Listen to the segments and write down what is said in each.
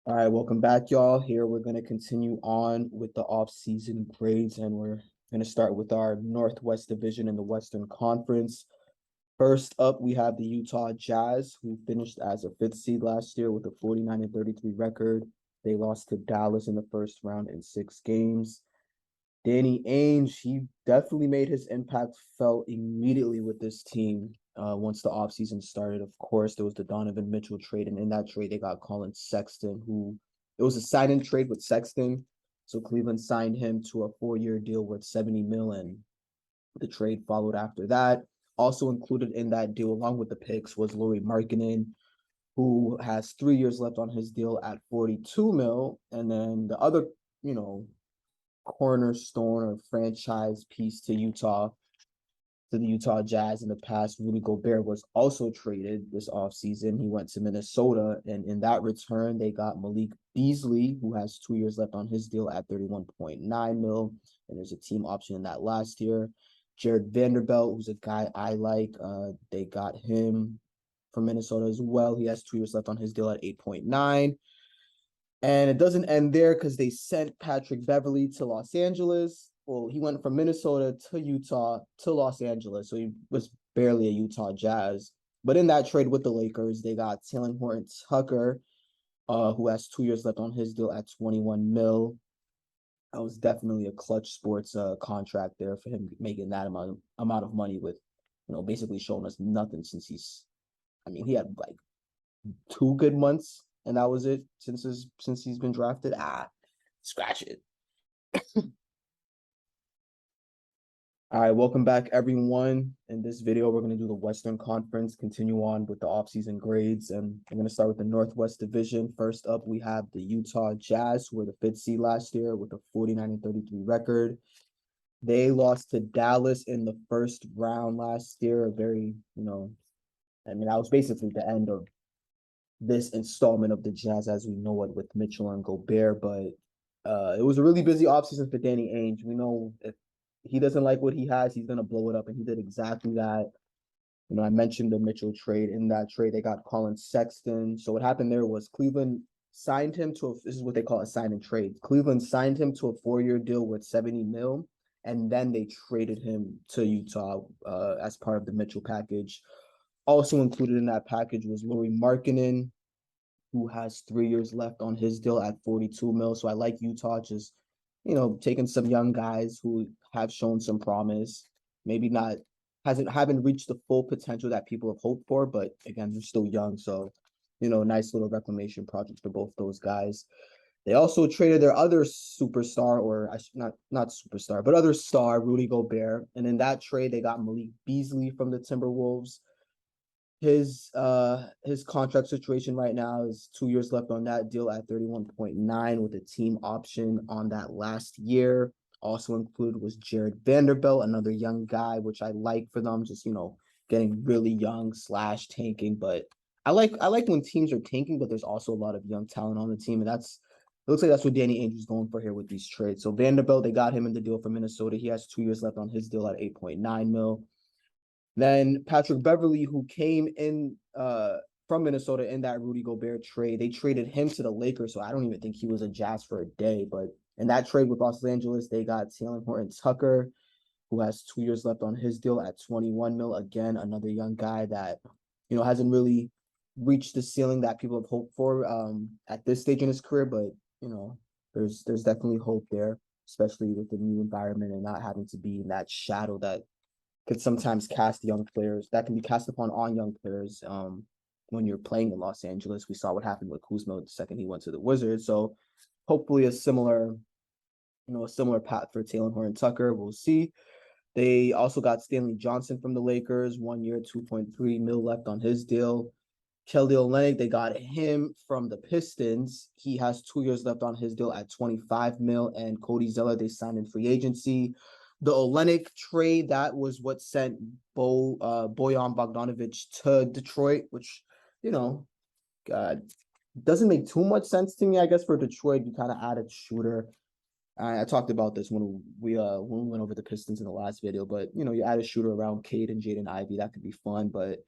All right, welcome back, y'all. Here we're going to continue on with the off-season grades, and we're going to start with our Northwest Division in the Western Conference. First up, we have the Utah Jazz, who finished as a fifth seed last year with a 49-33 record. They lost to Dallas in the first round in 6 games. Danny Ainge, he definitely made his impact felt immediately with this team. Once the offseason started, of course, there was the Donovan Mitchell trade, and in that trade, they got Colin Sexton, who it was a sign-in trade with Sexton. So Cleveland signed him to a 4-year deal worth 70 million. The trade followed after that. Also included in that deal, along with the picks, was Lauri Markkanen, who has 3 years left on his deal at 42 mil. And then the other, you know, cornerstone or franchise piece to the Utah Jazz in the past. Rudy Gobert was also traded this offseason. He went to Minnesota, and in that return, they got Malik Beasley, who has 2 years left on his deal at 31.9 mil, and there's a team option in that last year. Jared Vanderbilt, who's a guy I like, they got him from Minnesota as well. He has 2 years left on his deal at 8.9. And it doesn't end there because they sent Patrick Beverly to Los Angeles. Well, he went from Minnesota to Utah to Los Angeles. So he was barely a Utah Jazz. But in that trade with the Lakers, they got Taylor Horton Tucker, who has 2 years left on his deal at 21 mil. That was definitely a clutch sports contract there for him making that amount of money with, basically showing us nothing since he had like 2 good months, and that was it since he's been drafted. Scratch it. All right, welcome back, everyone. In this video, we're going to do the Western Conference, continue on with the offseason grades, and we're going to start with the Northwest Division. First up, we have the Utah Jazz, who were the fifth seed last year with a 49-33 record. They lost to Dallas in the first round last year. That was basically the end of this installment of the Jazz as we know it with Mitchell and Gobert, but it was a really busy offseason for Danny Ainge. We know if he doesn't like what he has, he's gonna blow it up, and he did exactly that. I mentioned the Mitchell trade. In that trade, they got Colin Sexton. So what happened there was Cleveland signed him to this is what they call a sign and trade. Cleveland signed him to a 4-year deal with 70 mil, and then they traded him to Utah as part of the Mitchell package. Also included in that package was Lauri Markkanen, who has 3 years left on his deal at 42 mil. So I like Utah just, taking some young guys who have shown some promise. Maybe not haven't reached the full potential that people have hoped for, but again, they're still young. So, nice little reclamation project for both those guys. They also traded their other superstar, or I should not superstar, but other star, Rudy Gobert. And in that trade, they got Malik Beasley from the Timberwolves. His contract situation right now is 2 years left on that deal at 31.9 with a team option on that last year. Also included was Jared Vanderbilt, another young guy, which I like for them, just getting really young / tanking. But I like when teams are tanking, but there's also a lot of young talent on the team, and it looks like that's what Danny Ainge is going for here with these trades. So Vanderbilt, they got him in the deal for Minnesota. He has 2 years left on his deal at 8.9 mil. Then Patrick Beverly, who came in from Minnesota in that Rudy Gobert trade, they traded him to the Lakers. So I don't even think he was a Jazz for a day. But in that trade with Los Angeles, they got Taylor Horton Tucker, who has 2 years left on his deal at 21 mil. Again, another young guy that, hasn't really reached the ceiling that people have hoped for at this stage in his career. But, there's definitely hope there, especially with the new environment and not having to be in that shadow that could sometimes cast young players that can be cast upon on young players when you're playing in Los Angeles. We saw what happened with Kuzma the second he went to the Wizards. So hopefully a similar path for Taylor Horton Tucker. We'll see. They also got Stanley Johnson from the Lakers, 1 year, 2.3 mil left on his deal. Kelly Olynyk, they got him from the Pistons. He has 2 years left on his deal at 25 mil. And Cody Zeller, they signed in free agency. The Olynyk trade, that was what sent Bojan Bogdanovic to Detroit, which, God, doesn't make too much sense to me. I guess for Detroit, you kind of added shooter. I talked about this when we went over the Pistons in the last video, but you add a shooter around Cade and Jaden Ivey, that could be fun. But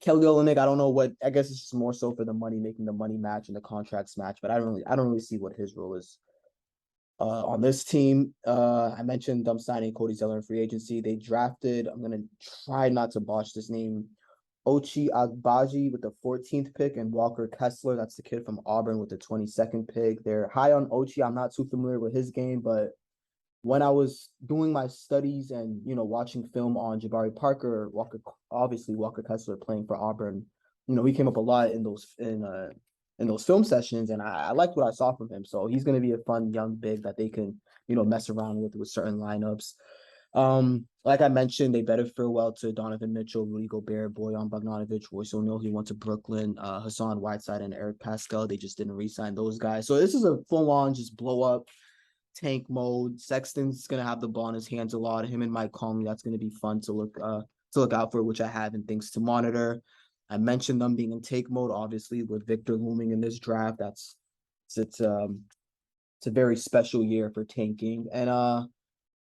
Kelly Olynyk, I don't know what. I guess it's just more so for the money, making the money match and the contracts match. But I don't really see what his role is on this team. I mentioned them signing Cody Zeller in free agency. They drafted. I'm gonna try not to botch this name. Ochi Agbaji with the 14th pick and Walker Kessler. That's the kid from Auburn with the 22nd pick. They're high on Ochi. I'm not too familiar with his game, but when I was doing my studies and watching film on Jabari Parker, Walker Kessler playing for Auburn, he came up a lot in those film sessions, and I liked what I saw from him. So he's going to be a fun young big that they can mess around with certain lineups. Like I mentioned, they better farewell to Donovan Mitchell, Rudy Gobert, Bojan Bogdanovic, Royce O'Neal. He went to Brooklyn. Hassan Whiteside and Eric Pascal. They just didn't re-sign those guys. So this is a full-on just blow up tank mode. Sexton's gonna have the ball in his hands a lot. Him and Mike Conley, that's gonna be fun to look out for, which I have and things to monitor. I mentioned them being in take mode, obviously, with Victor looming in this draft. It's a very special year for tanking. And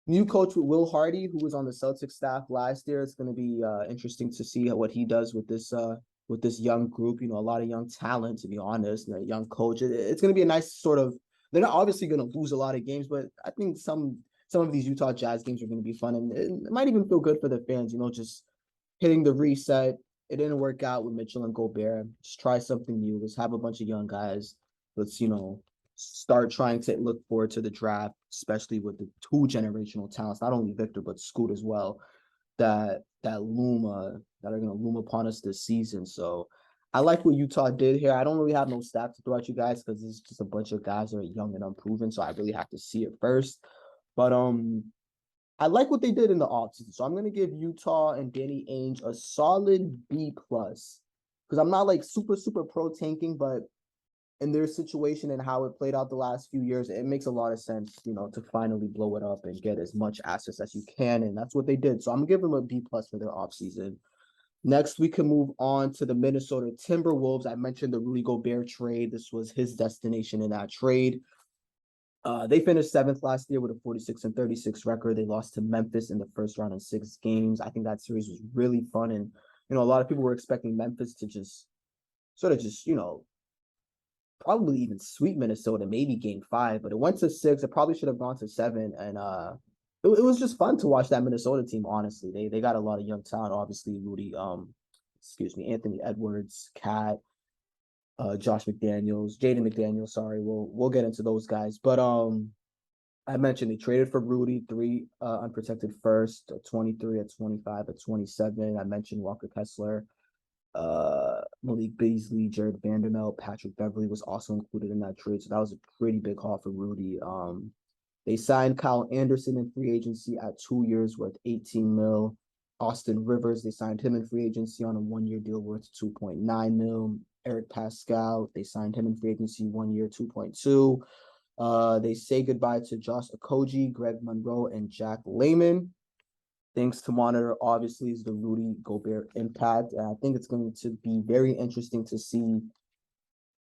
new coach with Will Hardy, who was on the Celtics staff last year. It's gonna be interesting to see what he does with this young group. A lot of young talent, to be honest, and a young coach. It's gonna be a nice sort of. They're not obviously going to lose a lot of games, but I think some of these Utah Jazz games are going to be fun, and it might even feel good for the fans. Just hitting the reset. It didn't work out with Mitchell and Gobert. Just try something new. Let's have a bunch of young guys. Let's start trying to look forward to the draft, especially with the two generational talents, not only Victor but Scoot as well, that are going to loom upon us this season. So I like what Utah did here. I don't really have no stats to throw at you guys because it's just a bunch of guys that are young and unproven. So I really have to see it first. But I like what they did in the offseason. So I'm gonna give Utah and Danny Ainge a solid B plus. Because I'm not like super, super pro tanking, but in their situation and how it played out the last few years, it makes a lot of sense, to finally blow it up and get as much assets as you can. And that's what they did. So I'm gonna give them a B plus for their offseason. Next, we can move on to the Minnesota Timberwolves. I mentioned the Rudy Gobert trade. This was his destination in that trade. They finished seventh last year with a 46-36 record. They lost to Memphis in the first round in 6 games. I think that series was really fun. And, a lot of people were expecting Memphis to just probably even sweep Minnesota, maybe game 5, but it went to 6. It probably should have gone to 7. And it was just fun to watch that Minnesota team. Honestly, they got a lot of young talent. Obviously, Anthony Edwards, Cat, Josh McDaniels, Jaden McDaniels. Sorry, we'll get into those guys. But I mentioned they traded for Rudy 3 unprotected first, a 23, a 25, a 27. I mentioned Walker Kessler, Malik Beasley, Jared Vanderbilt, Patrick Beverly was also included in that trade. So that was a pretty big haul for Rudy. They signed Kyle Anderson in free agency at 2 years worth 18 mil. Austin Rivers, they signed him in free agency on a 1-year deal worth 2.9 mil. Eric Pascal, they signed him in free agency 1 year, 2.2. They say goodbye to Josh Okogie, Greg Monroe, and Jack Layman. Things to monitor, obviously, is the Rudy Gobert impact. And I think it's going to be very interesting to see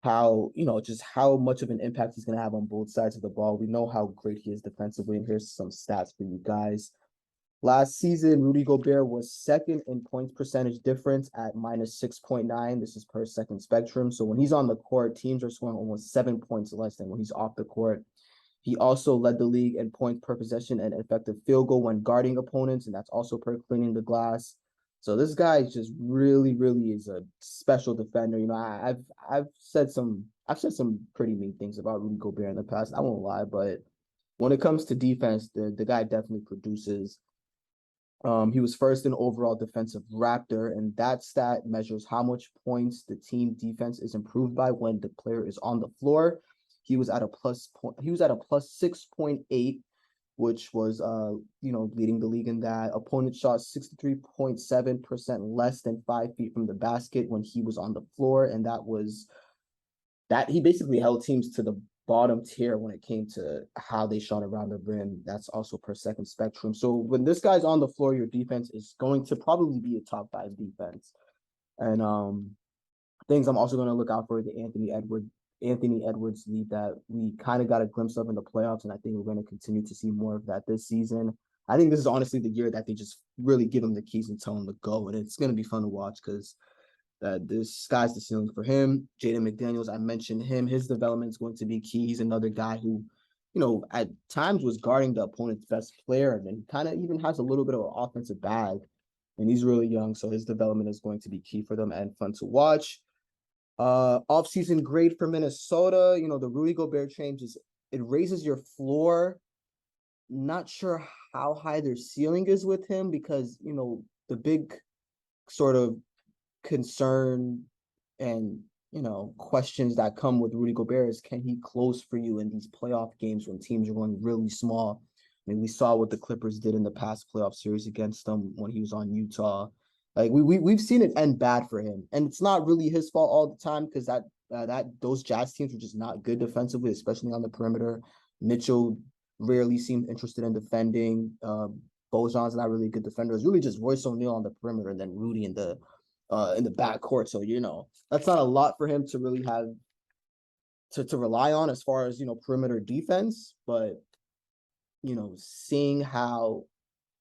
how much of an impact he's going to have on both sides of the ball. We know how great he is defensively, and here's some stats for you guys. Last season, Rudy Gobert was second in points percentage difference at minus 6.9. This is per second spectrum. So when he's on the court, teams are scoring almost 7 points less than when he's off the court. He also led the league in points per possession and effective field goal when guarding opponents, and that's also per cleaning the glass. So this guy just really, really is a special defender. I've said some pretty mean things about Rudy Gobert in the past. I won't lie, but when it comes to defense, the guy definitely produces. He was first in overall defensive Raptor, and that stat measures how much points the team defense is improved by when the player is on the floor. He was at a plus 6.8, which was leading the league in that. Opponent shot 63.7% less than 5 feet from the basket when he was on the floor, and that he basically held teams to the bottom tier when it came to how they shot around the rim. That's also per second spectrum. So when this guy's on the floor, your defense is going to probably be a top 5 defense. And things I'm also going to look out for the Anthony Edwards lead that we kind of got a glimpse of in the playoffs, and I think we're going to continue to see more of that this season. I think this is honestly the year that they just really give him the keys and tell him to go, and it's going to be fun to watch because that this sky's the ceiling for him. Jaden McDaniels, I mentioned him. His development is going to be key. He's another guy who, at times was guarding the opponent's best player, and then he kind of even has a little bit of an offensive bag, and he's really young, so his development is going to be key for them and fun to watch. Offseason grade for Minnesota, the Rudy Gobert changes. It raises your floor. Not sure how high their ceiling is with him because, the big sort of concern and, questions that come with Rudy Gobert is, can he close for you in these playoff games when teams are going really small? I mean, we saw what the Clippers did in the past playoff series against them when he was on Utah. Like we've seen it end bad for him, and it's not really his fault all the time because those Jazz teams were just not good defensively, especially on the perimeter. Mitchell rarely seemed interested in defending. Bojan's not really a good defender. It's really just Royce O'Neal on the perimeter and then Rudy in the backcourt. So that's not a lot for him to really have to rely on as far as perimeter defense. But seeing how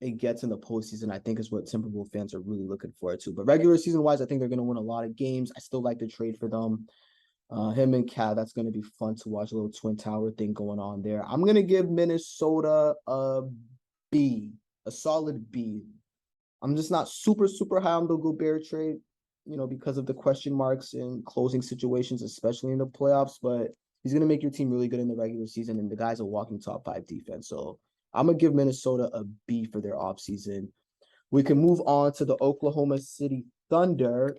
it gets in the postseason, I think is what Timberwolves fans are really looking forward to. But regular season wise, I think they're going to win a lot of games. I still like the trade for them. Him and Cat, that's going to be fun to watch, a little Twin Tower thing going on there. I'm going to give Minnesota a B, a solid B. I'm just not super, super high on the Gobert trade, because of the question marks in closing situations, especially in the playoffs. But he's going to make your team really good in the regular season, and the guy's a walking top 5 defense. So I'm going to give Minnesota a B for their offseason. We can move on to the Oklahoma City Thunder.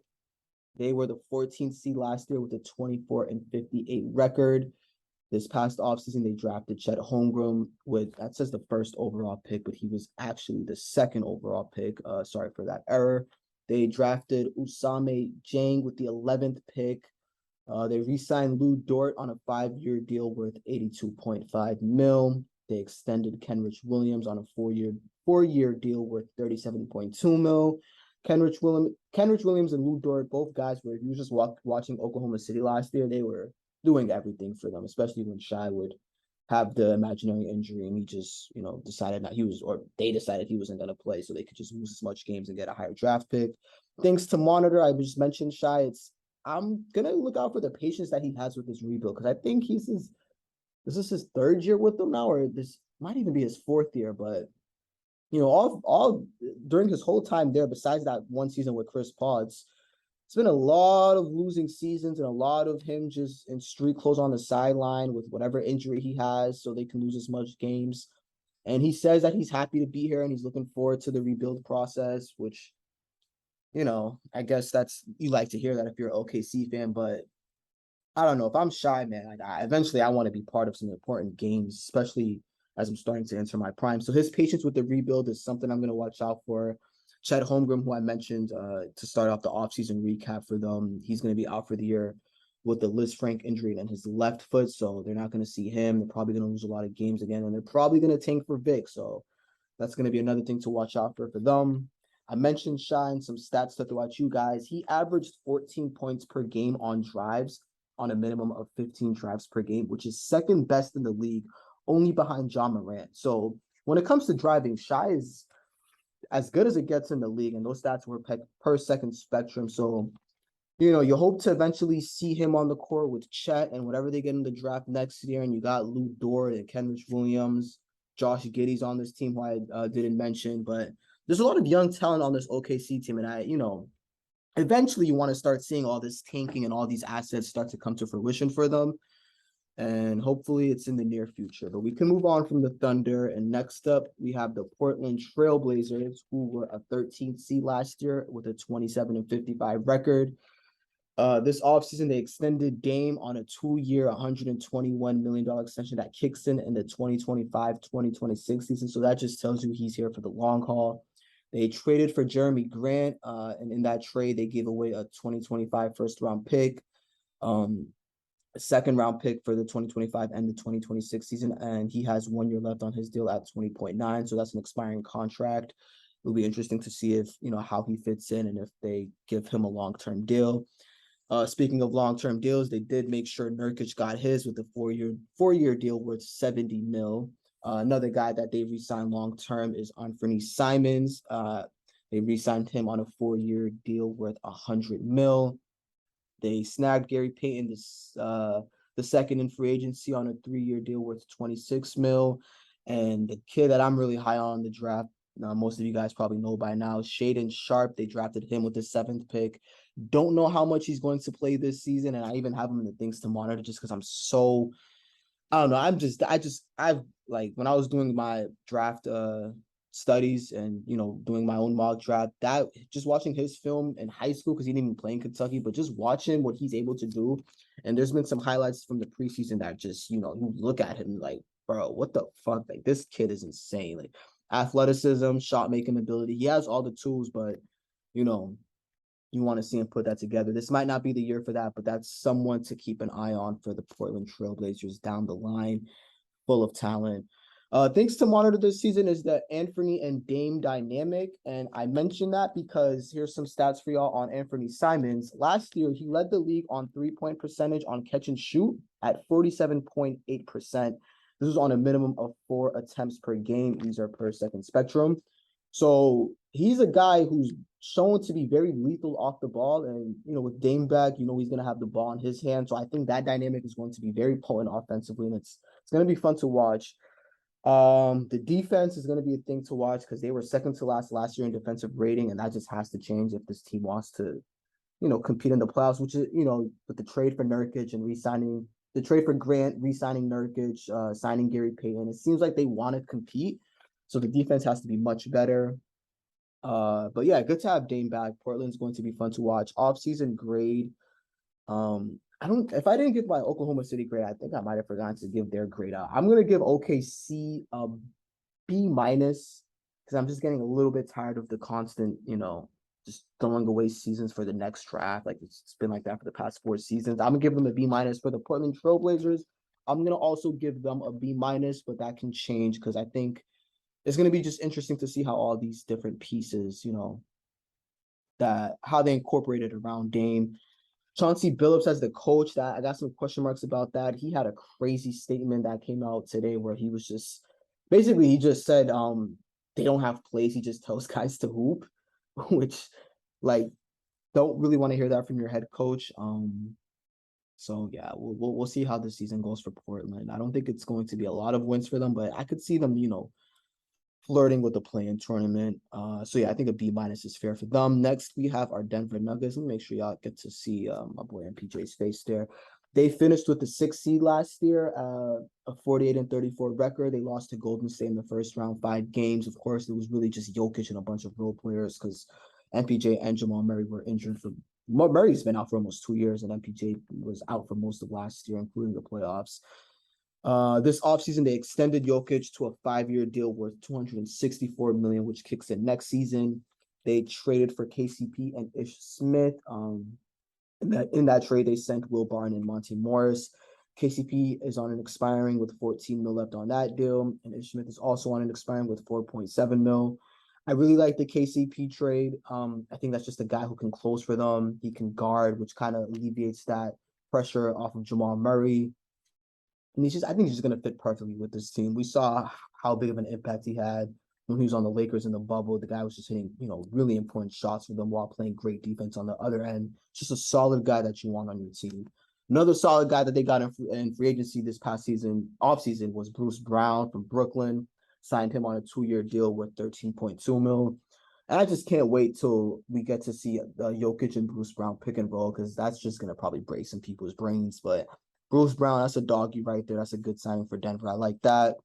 They were the 14th seed last year with a 24-58 record. This past offseason, they drafted Chet Holmgren that says the first overall pick, but he was actually the second overall pick. Sorry for that error. They drafted Usame Jang with the 11th pick. They re-signed Lou Dort on a 5-year deal worth $82.5 million. They extended Kenrich Williams on a four-year deal worth $37.2 million. Kenrich Williams and Lou Dort, both guys where if you were just watching Oklahoma City last year, they were doing everything for them, especially when Shai would have the imaginary injury and he just, decided they decided he wasn't going to play so they could just lose as much games and get a higher draft pick. Things to monitor, I just mentioned Shai. I'm going to look out for the patience that he has with this rebuild because I think this is his 3rd year with them now, or this might even be his 4th year, but all during his whole time there, besides that one season with Chris Paul, it's been a lot of losing seasons and a lot of him just in street clothes on the sideline with whatever injury he has so they can lose as much games. And he says that he's happy to be here and he's looking forward to the rebuild process, which, I guess you like to hear that if you're an OKC fan, but I don't know. If I'm Shy, man, eventually I want to be part of some important games, especially as I'm starting to enter my prime. So his patience with the rebuild is something I'm going to watch out for. Chet Holmgren, who I mentioned to start off the offseason recap for them, he's going to be out for the year with the Liz Frank injury in his left foot, so they're not going to see him. They're probably going to lose a lot of games again, and they're probably going to tank for Vic, so that's going to be another thing to watch out for them. I mentioned Shai and some stats to throw at you guys. He averaged 14 points per game on drives on a minimum of 15 drives per game, which is second best in the league, only behind John Morant. So when it comes to driving, Shai is as good as it gets in the league, and those stats were per second spectrum. So, you hope to eventually see him on the court with Chet and whatever they get in the draft next year. And you got Lou Dort and Kenrich Williams, Josh Giddey's on this team, who I didn't mention. But there's a lot of young talent on this OKC team, and eventually you want to start seeing all this tanking and all these assets start to come to fruition for them. And hopefully it's in the near future. But we can move on from the Thunder. And next up, we have the Portland Trailblazers, who were a 13th seed last year with a 27-55 record. This offseason, they extended Dame on a 2-year, $121 million extension that kicks in the 2025-2026 season. So that just tells you he's here for the long haul. They traded for Jeremy Grant, and in that trade, they gave away a 2025 first-round pick, a second-round pick for the 2025 and the 2026 season, and he has 1 year left on his deal at 20.9, so that's an expiring contract. It'll be interesting to see if, how he fits in and if they give him a long-term deal. Speaking of long-term deals, they did make sure Nurkic got his with a four-year deal worth $70 million. Another guy that they re-signed long-term is Anthony Simons. They re-signed him on a 4-year deal worth 100 mil. They snagged Gary Payton the second in free agency on a 3-year deal worth 26 mil. And the kid that I'm really high on the draft, most of you guys probably know by now, Shaden Sharp. They drafted him with the 7th pick. Don't know how much he's going to play this season, and I even have him in the things to monitor just because I don't know. I've like when I was doing my draft studies and doing my own mock draft, that just watching his film in high school because he didn't even play in Kentucky, but just watching what he's able to do. And there's been some highlights from the preseason that just you look at him like, bro, what the fuck? Like this kid is insane. Like athleticism, shot making ability. He has all the tools, but you know, you want to see him put that together. This might not be the year for that, but that's someone to keep an eye on for the Portland Trailblazers down the line, full of talent. Things to monitor this season is the Anthony and Dame dynamic. And I mentioned that because here's some stats for y'all on Anthony Simons. Last year, he led the league on 3-point percentage on catch and shoot at 47.8%. This was on a minimum of 4 attempts per game. These are per second spectrum. So he's a guy who's shown to be very lethal off the ball. And, with Dame back, he's going to have the ball in his hand. So I think that dynamic is going to be very potent offensively. And it's going to be fun to watch. The defense is going to be a thing to watch because they were second to last year in defensive rating. And that just has to change if this team wants to, compete in the playoffs, which is, with the trade for Nurkic and re-signing the trade for Grant, re-signing Nurkic, signing Gary Payton. It seems like they want to compete. So the defense has to be much better. But yeah, good to have Dame back. Portland's going to be fun to watch. Off-season grade. If I didn't give my Oklahoma City grade, I think I might have forgotten to give their grade out. I'm gonna give OKC a B minus because I'm just getting a little bit tired of the constant, just throwing away seasons for the next draft. Like it's been like that for the past 4 seasons. I'm gonna give them a B minus for the Portland Trailblazers. I'm gonna also give them a B minus, but that can change because I think it's going to be just interesting to see how all these different pieces, that how they incorporated around Dame. Chauncey Billups as the coach, that I got some question marks about that. He had a crazy statement that came out today where he was just basically he just said they don't have plays. He just tells guys to hoop, which like don't really want to hear that from your head coach. So yeah, we'll see how the season goes for Portland. I don't think it's going to be a lot of wins for them, but I could see them, flirting with the play-in tournament. So yeah, I think a B minus is fair for them. Next, we have our Denver Nuggets. Let me make sure y'all get to see my boy MPJ's face there. They finished with the 6th seed last year, a 48-34 record. They lost to Golden State in the first round, 5 games. Of course, it was really just Jokic and a bunch of role players because MPJ and Jamal Murray were injured for. Murray's been out for almost 2 years, and MPJ was out for most of last year, including the playoffs. This offseason, they extended Jokic to a 5-year deal worth $264 million, which kicks in next season. They traded for KCP and Ish Smith. In that trade, they sent Will Barton and Monte Morris. KCP is on an expiring with 14 mil left on that deal, and Ish Smith is also on an expiring with 4.7 mil. I really like the KCP trade. I think that's just a guy who can close for them. He can guard, which kind of alleviates that pressure off of Jamal Murray. And I think he's just going to fit perfectly with this team. We saw how big of an impact he had when he was on the Lakers in the bubble. The guy was just hitting, really important shots for them while playing great defense on the other end. Just a solid guy that you want on your team. Another solid guy that they got in free agency this past season, offseason, was Bruce Brown from Brooklyn. Signed him on a 2-year deal worth 13.2 mil. And I just can't wait till we get to see Jokic and Bruce Brown pick and roll because that's just going to probably break some people's brains. But Bruce Brown, that's a doggy right there. That's a good signing for Denver. I like that.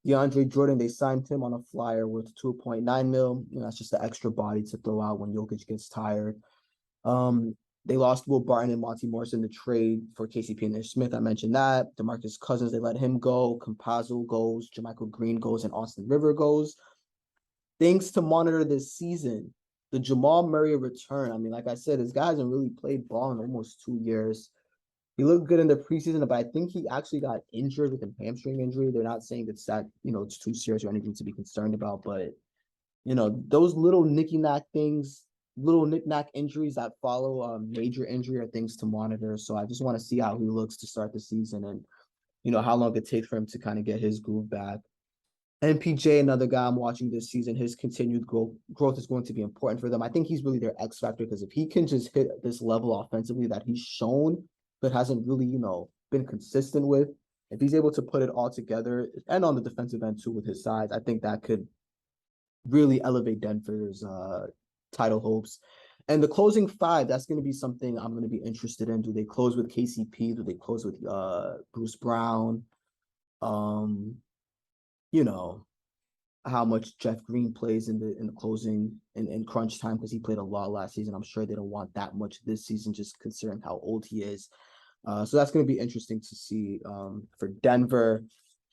DeAndre Jordan, they signed him on a flyer worth 2.9 mil. That's just an extra body to throw out when Jokic gets tired. They lost Will Barton and Monte Morris in the trade for KCP and Ish Smith. I mentioned that. DeMarcus Cousins, they let him go. Campazzo goes. JaMychal Green goes. And Austin River goes. Things to monitor this season. The Jamal Murray return. I mean, like I said, this guy hasn't really played ball in almost 2 years. He looked good in the preseason, but I think he actually got injured with a hamstring injury. They're not saying it's that, it's too serious or anything to be concerned about, but, those little knick-knack things, little knick-knack injuries that follow major injury are things to monitor. So I just want to see how he looks to start the season and, how long it takes for him to kind of get his groove back. MPJ, another guy I'm watching this season, his continued growth is going to be important for them. I think he's really their X factor because if he can just hit this level offensively that he's shown but hasn't really, been consistent with, if he's able to put it all together and on the defensive end too with his size, I think that could really elevate Denver's title hopes. And the closing five, that's going to be something I'm going to be interested in. Do they close with KCP? Do they close with Bruce Brown? Um, you know, how much Jeff Green plays in the closing in crunch time because he played a lot last season. I'm sure they don't want that much this season, just considering how old he is. So that's going to be interesting to see for Denver.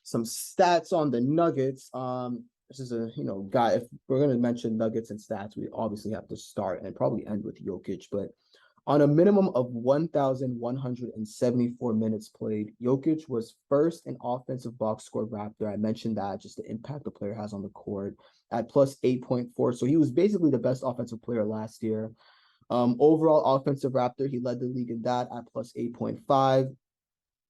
Some stats on the Nuggets. This is a guy. If we're going to mention Nuggets and stats, we obviously have to start and probably end with Jokic, but on a minimum of 1,174 minutes played, Jokic was first in offensive box score Raptor. I mentioned that, just the impact the player has on the court at plus 8.4. So he was basically the best offensive player last year. Overall offensive Raptor, he led the league in that at plus 8.5.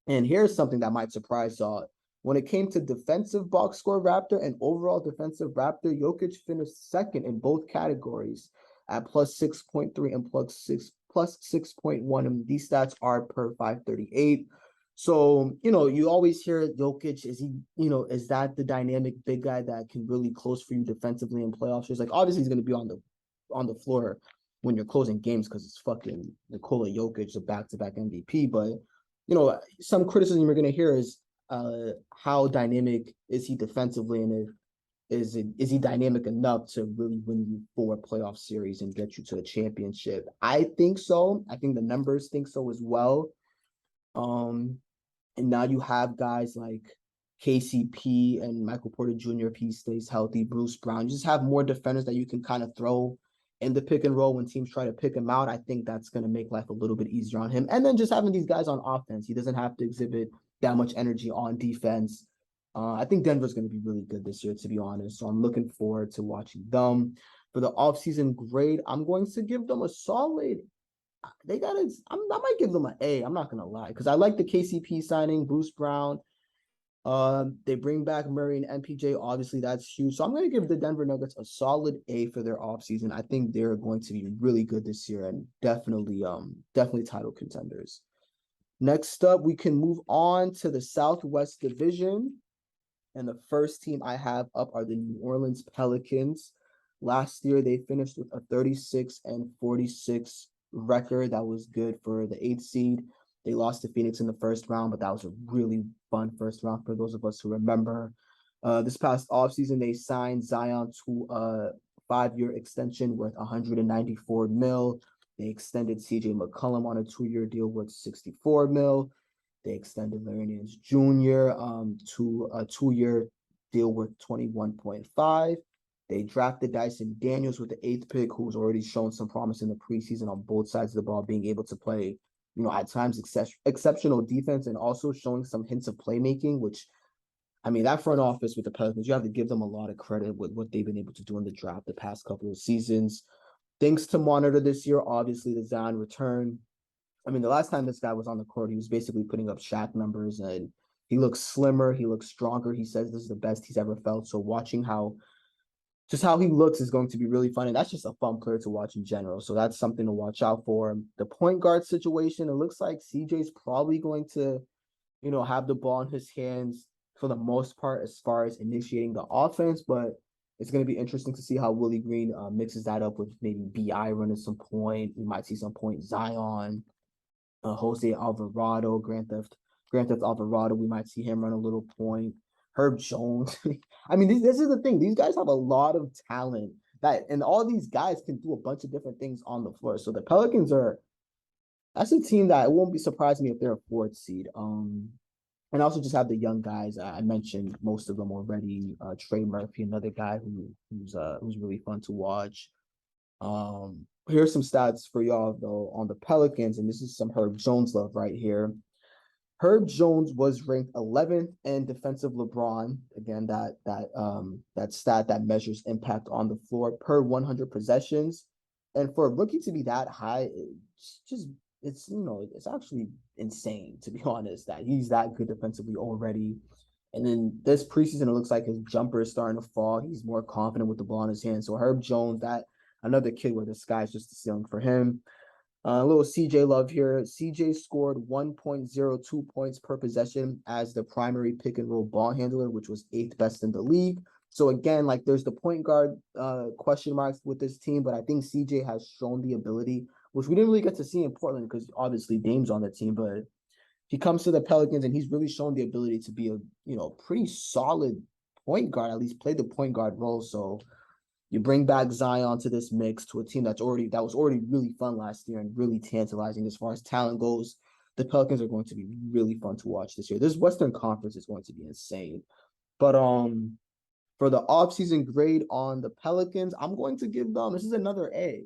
And here's something that might surprise y'all. When it came to defensive box score Raptor and overall defensive Raptor, Jokic finished second in both categories at plus 6.3 and plus 6.1. And these stats are per 538. So, you always hear Jokic, is he, is that the dynamic big guy that can really close for you defensively in playoffs? It's like, obviously he's going to be on the floor when you're closing games because it's fucking Nikola Jokic, a back-to-back MVP. But, some criticism you're going to hear is how dynamic is he defensively, and is he dynamic enough to really win you 4 playoff series and get you to the championship? I think so. I think the numbers think so as well. And now you have guys like KCP and Michael Porter Jr. if he stays healthy, Bruce Brown. You just have more defenders that you can kind of throw in the pick and roll when teams try to pick him out. I think that's going to make life a little bit easier on him. And then just having these guys on offense, he doesn't have to exhibit that much energy on defense. I think Denver's going to be really good this year, to be honest. So I'm looking forward to watching them. For the offseason grade, I'm going to give them a solid. I might give them an A. I'm not going to lie, because I like the KCP signing, Bruce Brown. They bring back Murray and MPJ. Obviously, that's huge. So I'm going to give the Denver Nuggets a solid A for their offseason. I think they're going to be really good this year and definitely title contenders. Next up, we can move on to the Southwest Division. And the first team I have up are the New Orleans Pelicans. Last year, they finished with a 36-46 record. That was good for the 8th seed. They lost to Phoenix in the first round, but that was a really fun first round for those of us who remember. This past offseason, they signed Zion to a 5-year extension worth $194 million. They extended CJ McCollum on a 2-year deal worth $64 million. They extended Larry Nance Jr. To a 2-year deal worth $21.5 million. They drafted Dyson Daniels with the 8th pick, who's already shown some promise in the preseason on both sides of the ball, being able to play, at times exceptional defense and also showing some hints of playmaking, which, I mean, that front office with the Pelicans, you have to give them a lot of credit with what they've been able to do in the draft the past couple of seasons. Things to monitor this year, obviously, the Zion return. I mean, the last time this guy was on the court, he was basically putting up Shaq numbers, and he looks slimmer, he looks stronger. He says this is the best he's ever felt. So watching how he looks is going to be really fun. And that's just a fun player to watch in general. So that's something to watch out for. The point guard situation, it looks like CJ's probably going to, have the ball in his hands for the most part as far as initiating the offense. But it's going to be interesting to see how Willie Green mixes that up with maybe BI running some point. We might see some point Zion, Jose Alvarado, Grand Theft Alvarado. We might see him run a little point. Herb Jones. I mean, this is the thing. These guys have a lot of talent and all these guys can do a bunch of different things on the floor. So the Pelicans that's a team that it won't be surprising me if they're a 4th seed. And also just have the young guys. I mentioned most of them already. Trey Murphy, another guy who's really fun to watch. Here's some stats for y'all though on the Pelicans, and this is some Herb Jones love right here. Herb Jones was ranked 11th in defensive LeBron. Again, that stat that measures impact on the floor per 100 possessions. And for a rookie to be that high, it's actually insane, to be honest, that he's that good defensively already. And then this preseason, it looks like his jumper is starting to fall. He's more confident with the ball in his hand. So Herb Jones, that another kid where the sky's just the ceiling for him. A little CJ love here. CJ scored 1.02 points per possession as the primary pick and roll ball handler, which was 8th best in the league. So again, like there's the point guard question marks with this team, but I think CJ has shown the ability, which we didn't really get to see in Portland because obviously Dame's on the team, but he comes to the Pelicans and he's really shown the ability to be a pretty solid point guard, at least play the point guard role. So you bring back Zion to this mix to a team that was already really fun last year and really tantalizing as far as talent goes. The Pelicans are going to be really fun to watch this year. This Western Conference is going to be insane. But for the offseason grade on the Pelicans, I'm going to give them, this is another A.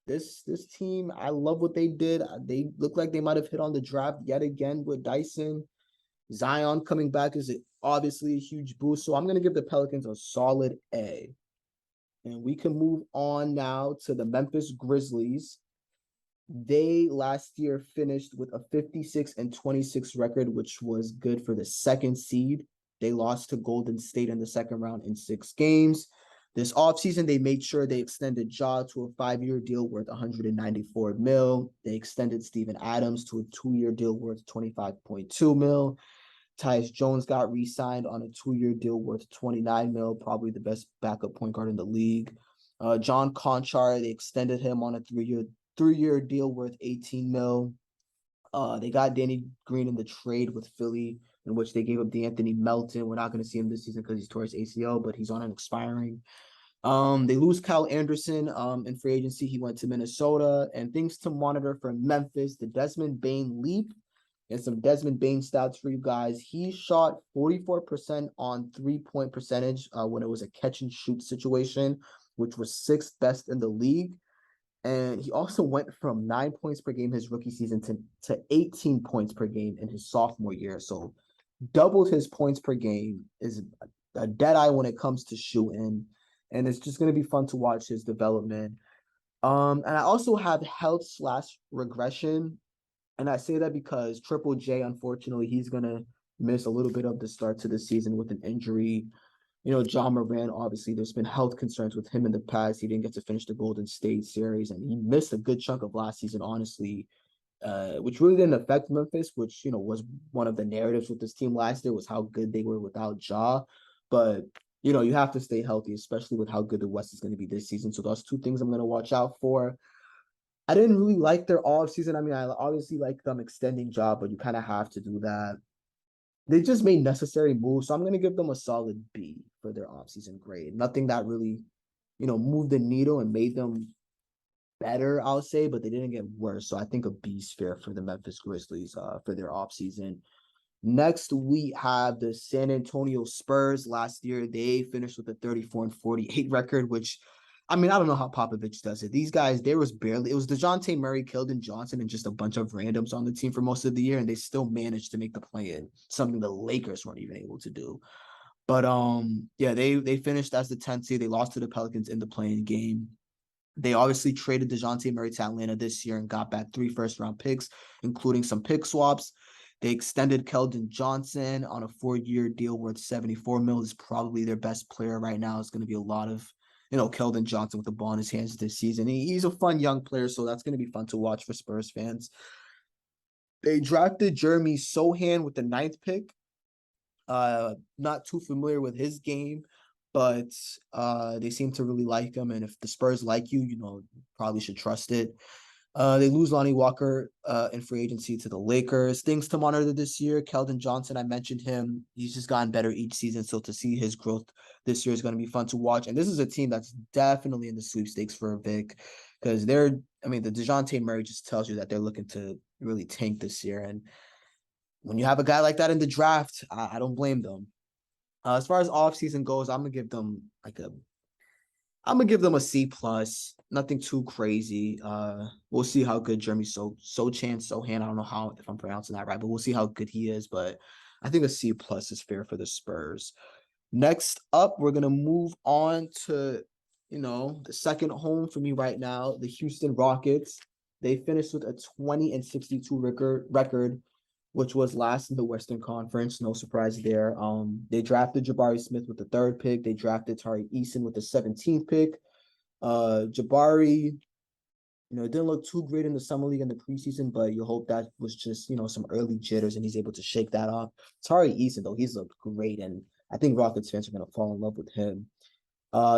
This team, I love what they did. They look like they might have hit on the draft yet again with Dyson. Zion coming back is obviously a huge boost. So I'm going to give the Pelicans a solid A. And we can move on now to the Memphis Grizzlies. They last year finished with a 56-26 record, which was good for the second seed. They lost to Golden State in the second round in 6 games. This offseason, they made sure they extended Ja to a 5-year deal worth $194 million. They extended Steven Adams to a 2-year deal worth $25.2 million. Tyus Jones got re-signed on a 2-year deal worth $29 million, probably the best backup point guard in the league. John Conchar, they extended him on a 3-year deal worth $18 million. They got Danny Green in the trade with Philly, in which they gave up DeAnthony Melton. We're not going to see him this season because he's tore his ACL, but he's on an expiring. They lose Kyle Anderson in free agency. He went to Minnesota. And things to monitor for Memphis, the Desmond Bane leap. And some Desmond Bane stats for you guys. He shot 44% on 3-point percentage when it was a catch and shoot situation, which was 6th best in the league. And he also went from 9 points per game his rookie season to 18 points per game in his sophomore year. So doubled his points per game, is a dead eye when it comes to shooting. And it's just going to be fun to watch his development. And I also have health/regression. And I say that because Triple J, unfortunately, he's going to miss a little bit of the start to the season with an injury. John Moran, obviously, there's been health concerns with him in the past. He didn't get to finish the Golden State series, and he missed a good chunk of last season, honestly, which really didn't affect Memphis, which, was one of the narratives with this team last year was how good they were without Ja. But, you have to stay healthy, especially with how good the West is going to be this season. So those 2 things I'm going to watch out for. I didn't really like their offseason. I mean, I obviously like them extending Ja, but you kind of have to do that. They just made necessary moves, so I'm going to give them a solid B for their offseason grade. Nothing that really, moved the needle and made them better, I'll say, but they didn't get worse. So I think a B is fair for the Memphis Grizzlies for their offseason. Next, we have the San Antonio Spurs. Last year, they finished with a 34-48 record, which, I mean, I don't know how Popovich does it. These guys, it was DeJounte Murray, Keldon Johnson, and just a bunch of randoms on the team for most of the year, and they still managed to make the play-in, something the Lakers weren't even able to do. But yeah, they finished as the 10th seed. They lost to the Pelicans in the play-in game. They obviously traded DeJounte Murray to Atlanta this year and got back 3 first-round picks, including some pick swaps. They extended Keldon Johnson on a 4-year deal worth $74 million. Is probably their best player right now. It's going to be a lot of, Keldon Johnson with the ball in his hands this season. He's a fun young player, so that's going to be fun to watch for Spurs fans. They drafted Jeremy Sohan with the 9th pick. Not too familiar with his game, but they seem to really like him. And if the Spurs like you, probably should trust it. They lose Lonnie Walker in free agency to the Lakers. Things to monitor this year. Keldon Johnson, I mentioned him. He's just gotten better each season. So to see his growth this year is going to be fun to watch. And this is a team that's definitely in the sweepstakes for Vic because the DeJounte Murray just tells you that they're looking to really tank this year. And when you have a guy like that in the draft, I don't blame them. As far as offseason goes, I'm gonna give them a C plus. Nothing too crazy. We'll see how good Jeremy Sohan. I don't know if I'm pronouncing that right, but we'll see how good he is. But I think a C plus is fair for the Spurs. Next up, we're gonna move on to the second home for me right now, the Houston Rockets. They finished with a 20-62 record. which was last in the Western Conference. No surprise there. They drafted Jabari Smith with the 3rd pick. They drafted Tari Eason with the 17th pick. Jabari, it didn't look too great in the summer league in the preseason, but you hope that was just, some early jitters and he's able to shake that off. Tari Eason, though, he's looked great, and I think Rockets fans are going to fall in love with him.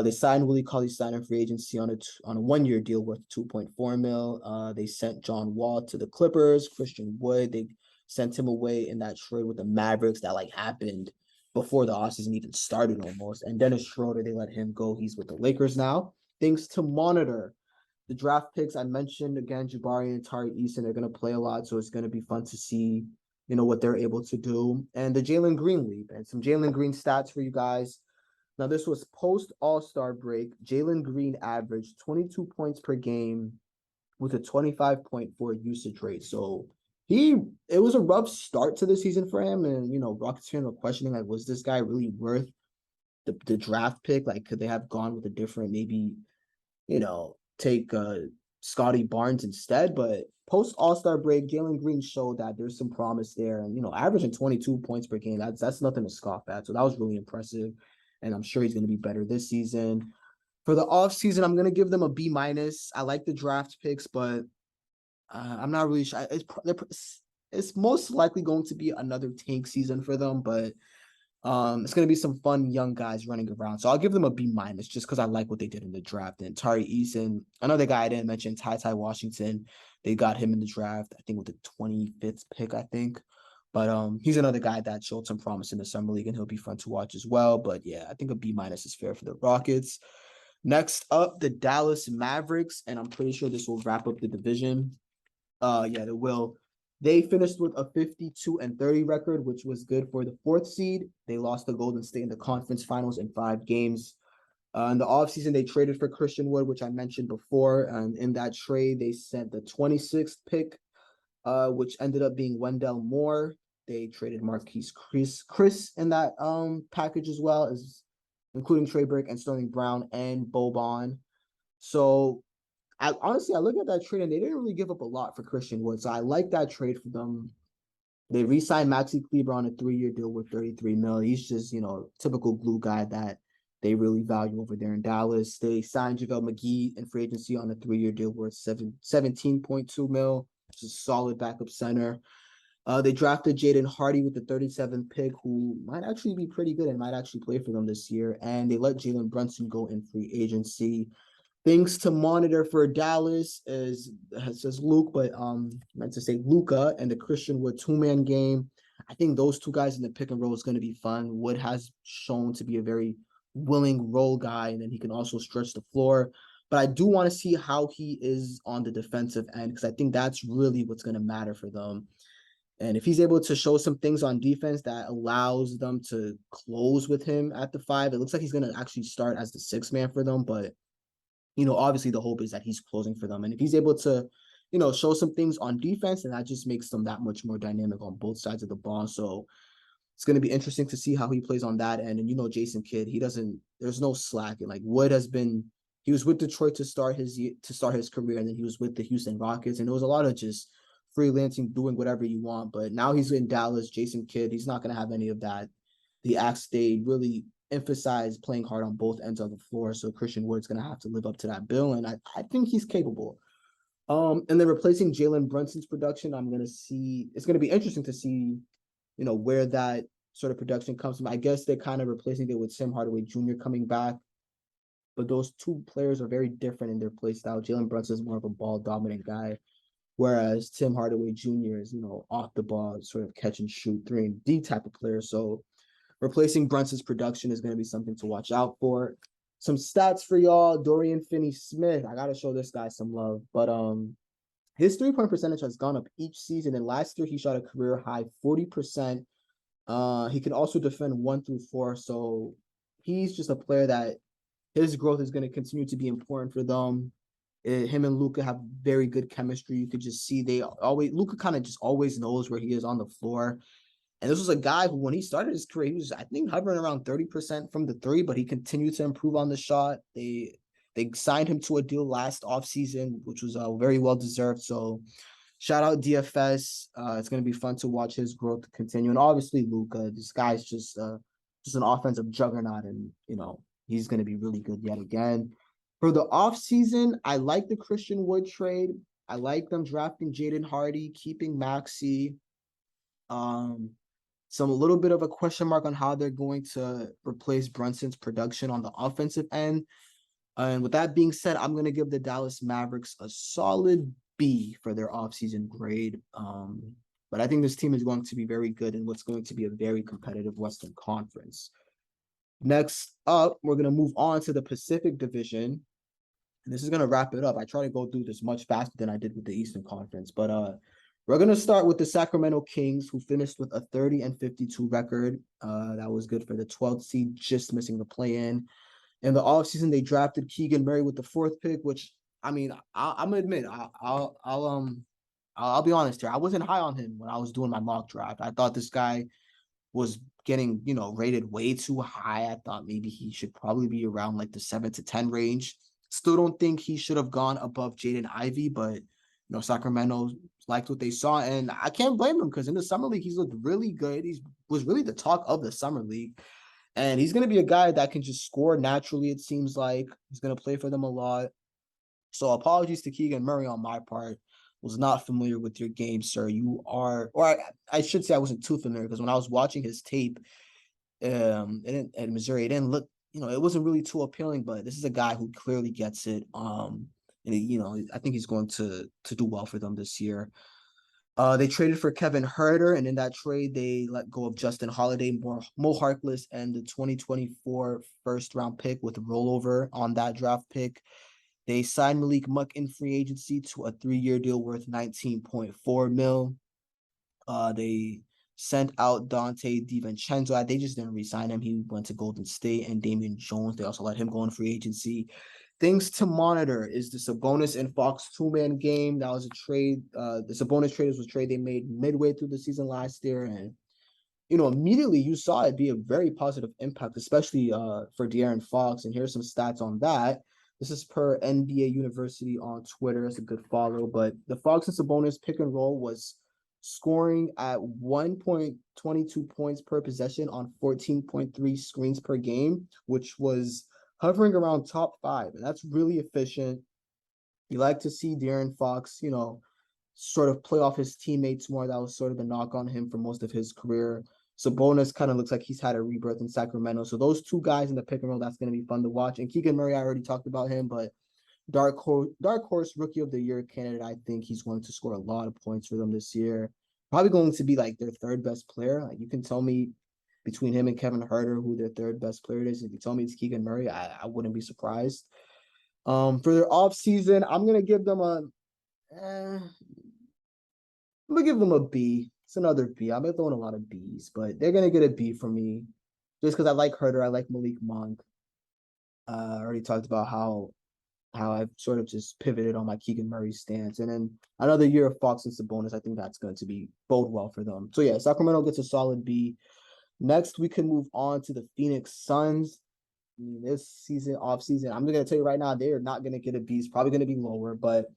They signed Willie Cauley-Stein in free agency on a 1-year deal worth 2.4 mil. They sent John Wall to the Clippers. Christian Wood, they sent him away in that trade with the Mavericks that happened before the offseason even started almost. And Dennis Schroeder, they let him go. He's with the Lakers now. Things to monitor. The draft picks I mentioned, again, Jabari and Tari Eason are going to play a lot, so it's going to be fun to see, what they're able to do. And the Jalen Green leap, and some Jalen Green stats for you guys. Now, this was post All-Star break. Jalen Green averaged 22 points per game with a 25.4 usage rate. So it was a rough start to the season for him. And, Rockets fans were questioning, was this guy really worth the draft pick? Could they have gone with a different, maybe, take Scotty Barnes instead? But post All-Star break, Jalen Green showed that there's some promise there. And, averaging 22 points per game, that's nothing to scoff at. So that was really impressive. And I'm sure he's going to be better this season. For the offseason, I'm going to give them a B-. I like the draft picks, but I'm not really sure. It's most likely going to be another tank season for them, but it's going to be some fun young guys running around. So I'll give them a B- just because I like what they did in the draft. And Tari Eason, another guy I didn't mention, Ty Washington, they got him in the draft, I think with the 25th pick, I think. But he's another guy that showed some promise in the summer league, and he'll be fun to watch as well. But yeah, I think a B- is fair for the Rockets. Next up, the Dallas Mavericks, and I'm pretty sure this will wrap up the division. Yeah, it will. They finished with a 52-30 record, which was good for the 4th seed. They lost to Golden State in the conference finals in 5 games. In the offseason, they traded for Christian Wood, which I mentioned before. And in that trade, they sent the 26th pick, which ended up being Wendell Moore. They traded Marquise Chris in that package as well, as including Trey Burke and Sterling Brown and Boban. So I look at that trade and they didn't really give up a lot for Christian Wood. So I like that trade for them. They re-signed Maxi Kleber on a 3-year deal with 33 mil. He's just, typical glue guy that they really value over there in Dallas. They signed JaVale McGee in free agency on a 3-year deal worth 17.2 mil. Which is a solid backup center. They drafted Jaden Hardy with the 37th pick, who might actually be pretty good and might actually play for them this year. And they let Jalen Brunson go in free agency. Things to monitor for Dallas is, it says Luke, but meant to say Luka and the Christian Wood 2-man game. I think those two guys in the pick and roll is going to be fun. Wood has shown to be a very willing role guy, and then he can also stretch the floor. But I do want to see how he is on the defensive end, because I think that's really what's going to matter for them. And if he's able to show some things on defense that allows them to close with him at the 5, it looks like he's going to actually start as the 6th man for them. But, obviously the hope is that he's closing for them. And if he's able to, show some things on defense, then that just makes them that much more dynamic on both sides of the ball. So it's going to be interesting to see how he plays on that end. And, Jason Kidd, there's no slack. And Wood he was with Detroit to start his career, and then he was with the Houston Rockets. And it was a lot of just freelancing, doing whatever you want. But now he's in Dallas, Jason Kidd, he's not going to have any of that. The Axe, they really emphasize playing hard on both ends of the floor. So Christian Wood's going to have to live up to that bill. And I think he's capable. And then replacing Jalen Brunson's production, it's going to be interesting to see, where that sort of production comes from. I guess they're kind of replacing it with Tim Hardaway Jr. coming back. But those two players are very different in their play style. Jalen Brunson is more of a ball dominant guy, whereas Tim Hardaway Jr. is, off the ball, sort of catch and shoot 3-and-D type of player. So replacing Brunson's production is going to be something to watch out for. Some stats for y'all. Dorian Finney-Smith. I got to show this guy some love. But his 3-point percentage has gone up each season. And last year, he shot a career high 40%. He can also defend 1 through 4. So he's just a player that his growth is going to continue to be important for them. Him and Luka have very good chemistry. You could just see Luka kind of just always knows where he is on the floor. And this was a guy who, when he started his career, he was, I think, hovering around 30% from the 3, but he continued to improve on the shot. They signed him to a deal last offseason, which was very well deserved. So shout out DFS. It's gonna be fun to watch his growth continue, and obviously Luka. This guy's just an offensive juggernaut, and he's gonna be really good yet again. For the offseason, I like the Christian Wood trade. I like them drafting Jaden Hardy, keeping Maxey. Some a little bit of a question mark on how they're going to replace Brunson's production on the offensive end. And with that being said, I'm going to give the Dallas Mavericks a solid B for their offseason grade. But I think this team is going to be very good in what's going to be a very competitive Western Conference. Next up, we're going to move on to the Pacific Division. And this is going to wrap it up. I try to go through this much faster than I did with the Eastern Conference. But we're going to start with the Sacramento Kings, who finished with a 30-52 record. That was good for the 12th seed, just missing the play-in. In the offseason, they drafted Keegan Murray with the 4th pick, which, I mean, I'm gonna admit, I'll be honest here. I wasn't high on him when I was doing my mock draft. I thought this guy was getting, rated way too high. I thought maybe he should probably be around like the 7 to 10 range. Still don't think he should have gone above Jaden Ivey, but Sacramento liked what they saw, and I can't blame him because in the summer league he's looked really good. He was really the talk of the summer league. And he's going to be a guy that can just score naturally, it seems like. He's going to play for them a lot. So apologies to Keegan Murray on my part. Was not familiar with your game, sir. You are, or I should say I wasn't too familiar because when I was watching his tape at Missouri, it didn't look, it wasn't really too appealing, but this is a guy who clearly gets it. And, I think he's going to do well for them this year. They traded for Kevin Huerter, and in that trade, they let go of Justin Holiday, Mo Harkless, and the 2024 first-round pick with a rollover on that draft pick. They signed Malik Monk in free agency to a 3-year deal worth $19.4 million. They sent out Dante DiVincenzo. They just didn't re-sign him. He went to Golden State, and Damian Jones. They also let him go in free agency. Things to monitor is the Sabonis and Fox two-man game. That was a trade. The Sabonis trade was a trade they made midway through the season last year. And, immediately you saw it be a very positive impact, especially for De'Aaron Fox. And here's some stats on that. This is per NBA University on Twitter. It's a good follow. But the Fox and Sabonis pick and roll was scoring at 1.22 points per possession on 14.3 screens per game, which was hovering around top 5, and that's really efficient. You like to see De'Aaron Fox, sort of play off his teammates more. That was sort of the knock on him for most of his career. Sabonis kind of looks like he's had a rebirth in Sacramento. So those two guys in the pick and roll, that's going to be fun to watch. And Keegan Murray, I already talked about him, but dark horse rookie of the year candidate. I think he's going to score a lot of points for them this year. Probably going to be like their 3rd best player. Like, you can tell me between him and Kevin Huerter who their 3rd best player is. If you tell me it's Keegan Murray, I wouldn't be surprised. For their offseason, I'm gonna give them I'm gonna give them a B. It's another B. I've been throwing a lot of B's, but they're gonna get a B from me. Just because I like Huerter, I like Malik Monk. I already talked about how I've sort of just pivoted on my Keegan Murray stance. And then another year of Fox and Sabonis, I think that's going to be bode well for them. So yeah, Sacramento gets a solid B. Next, we can move on to the Phoenix Suns. This season, off season, I'm going to tell you right now, they are not going to get a B. It's probably going to be lower. But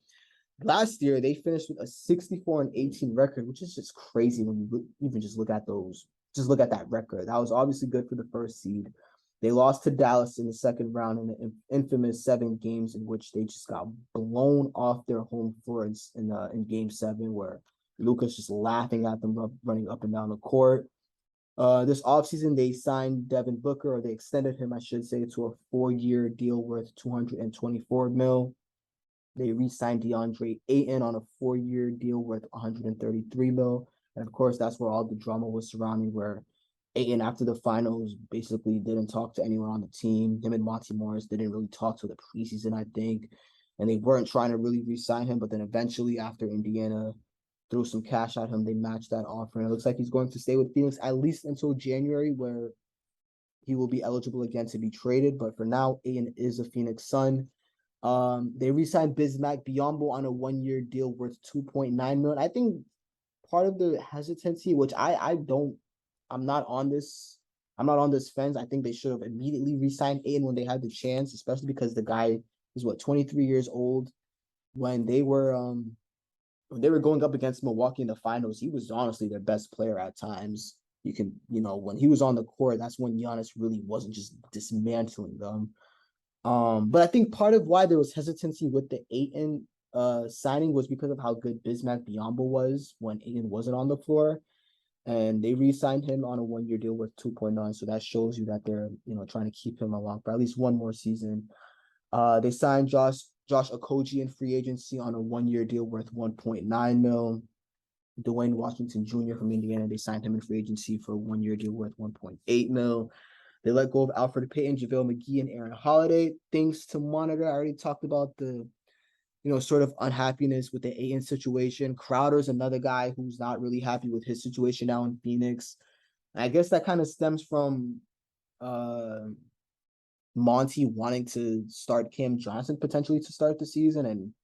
last year, they finished with a 64-18 record, which is just crazy when you even just look at those. Just look at that record. That was obviously good for the 1st seed. They lost to Dallas in the 2nd round in the infamous 7 games in which they just got blown off their home floor in Game 7, where Luka's just laughing at them running up and down the court. This offseason, they signed Devin Booker, or they extended him, I should say, to a 4-year deal worth $224 million. They re-signed DeAndre Ayton on a 4-year deal worth $133 million. And of course, that's where all the drama was surrounding, where Ayton, after the finals, basically didn't talk to anyone on the team. Him and Monty Morris didn't really talk to the preseason, I think. And they weren't trying to really re-sign him. But then eventually, after Indiana threw some cash at him, they matched that offer. And it looks like he's going to stay with Phoenix at least until January, where he will be eligible again to be traded. But for now, Ayton is a Phoenix Sun. They re-signed Bismack Biyombo on a 1-year deal worth $2.9 million. I think part of the hesitancy, which I'm not on this fence. I think they should have immediately re-signed Ayton when they had the chance, especially because the guy is 23 years old. When they were when they were going up against Milwaukee in the finals, he was honestly their best player at times. You can, when he was on the court, that's when Giannis really wasn't just dismantling them. But I think part of why there was hesitancy with the Ayton signing was because of how good Bismack Biyombo was when Ayton wasn't on the floor. And they re-signed him on a 1-year deal worth 2.9. So that shows you that they're, trying to keep him along for at least one more season. They signed Josh Okogie in free agency on a 1-year deal worth 1.9 mil. Dwayne Washington Jr. from Indiana, they signed him in free agency for a 1-year deal worth 1.8 mil. They let go of Alfred Payton, JaVale McGee, and Aaron Holiday. Things to monitor. I already talked about the, sort of unhappiness with the Ayton situation. Crowder's another guy who's not really happy with his situation now in Phoenix. And I guess that kind of stems from Monty wanting to start Cam Johnson potentially to start the season. And,